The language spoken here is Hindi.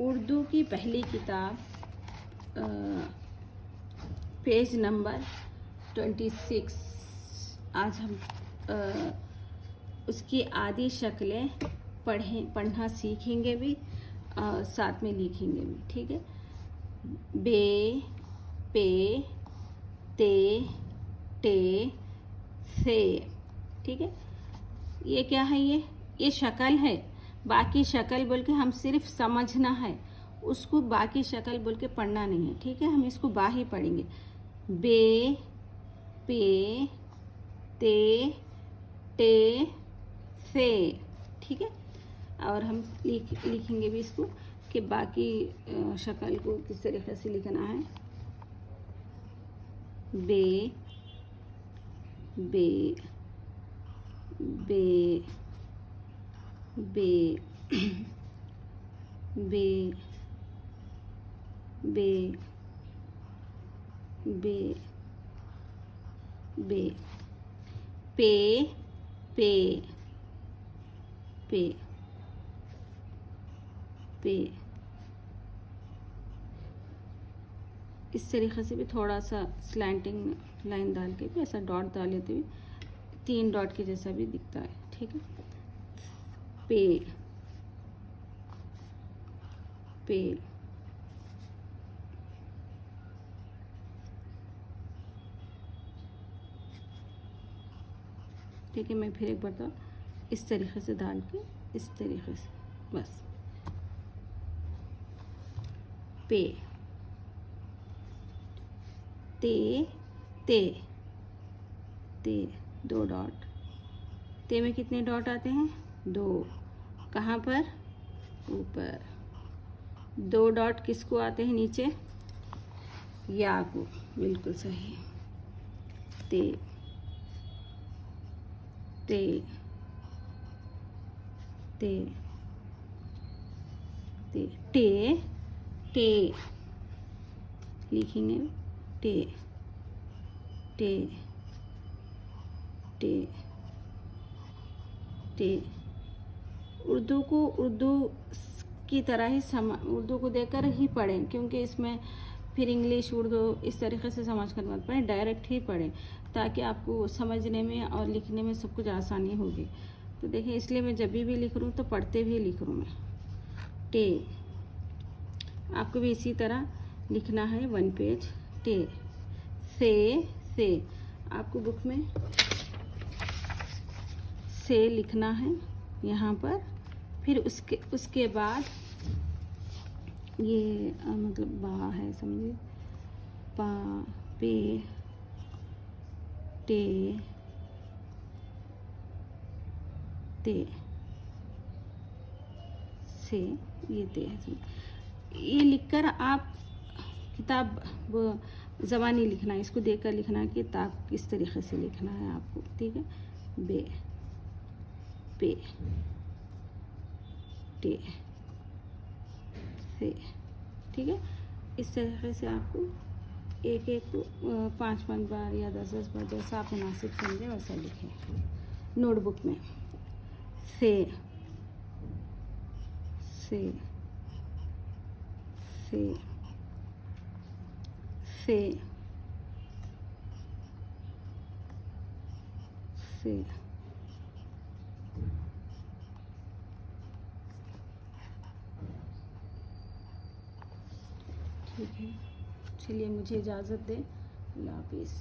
उर्दू की पहली किताब पेज नंबर 26। आज हम उसकी आदि शक्लें पढ़ना सीखेंगे भी, साथ में लिखेंगे भी। ठीक है। बे, पे, ते, टे, से। ठीक है। ये क्या है? ये शक्ल है। बाकी शक्ल बोल के हम सिर्फ समझना है, उसको बाकी शक्ल बोल के पढ़ना नहीं है। ठीक है। हम इसको बा ही पढ़ेंगे। बे, पे, ते, टे, से। ठीक है। और हम लिखेंगे भी इसको कि बाकी शक्ल को किस तरीके से लिखना है। बे, बे, बे, बे, बे, बे, बे, बे, पे, पे, पे, पे। इस तरीके से भी थोड़ा सा स्लैंटिंग लाइन डाल के भी ऐसा डॉट डाल लेते हुए 3 डॉट के जैसा भी दिखता है। ठीक है। पे, पे, ठीक है। मैं फिर एक बार इस तरीके से डाल के इस तरीके से बस पे, ते, ते, ते, 2 डॉट। ते में कितने डॉट आते हैं? 2। कहाँ पर? ऊपर। 2 डॉट किसको आते हैं? नीचे या को। बिल्कुल सही। ते, ते, ते, ते, टे, टे लिखेंगे। टे, टे, टे, टे। उर्दू की तरह ही उर्दू को देखकर ही पढ़ें, क्योंकि इसमें फिर इंग्लिश उर्दू इस तरीके से समझ कर मत पढ़ें, डायरेक्ट ही पढ़ें ताकि आपको समझने में और लिखने में सब कुछ आसानी होगी। तो देखिए, इसलिए मैं जब भी लिख रही हूँ तो पढ़ते हुए लिख रही हूँ मैं। टे, आपको भी इसी तरह लिखना है 1 पेज। टे, से आपको बुक में से लिखना है यहाँ पर। फिर उसके बाद ये मतलब बा है, समझिए। पा, पे, टे, ते, से। ये ते है। ये लिखकर आप किताब ज़बानी लिखना है, इसको देखकर लिखना है कि किताब किस तरीके से लिखना है आपको। ठीक है। बे, पे, टे, से। ठीक है। इस तरीके से आपको एक 5 बार या 10 बार जैसा आप मुनासिब समझें वैसा लिखें नोटबुक में। से, से, से, से, से। ठीक है। चलिए, मुझे इजाज़त दें। अल्लाह हाफिज़।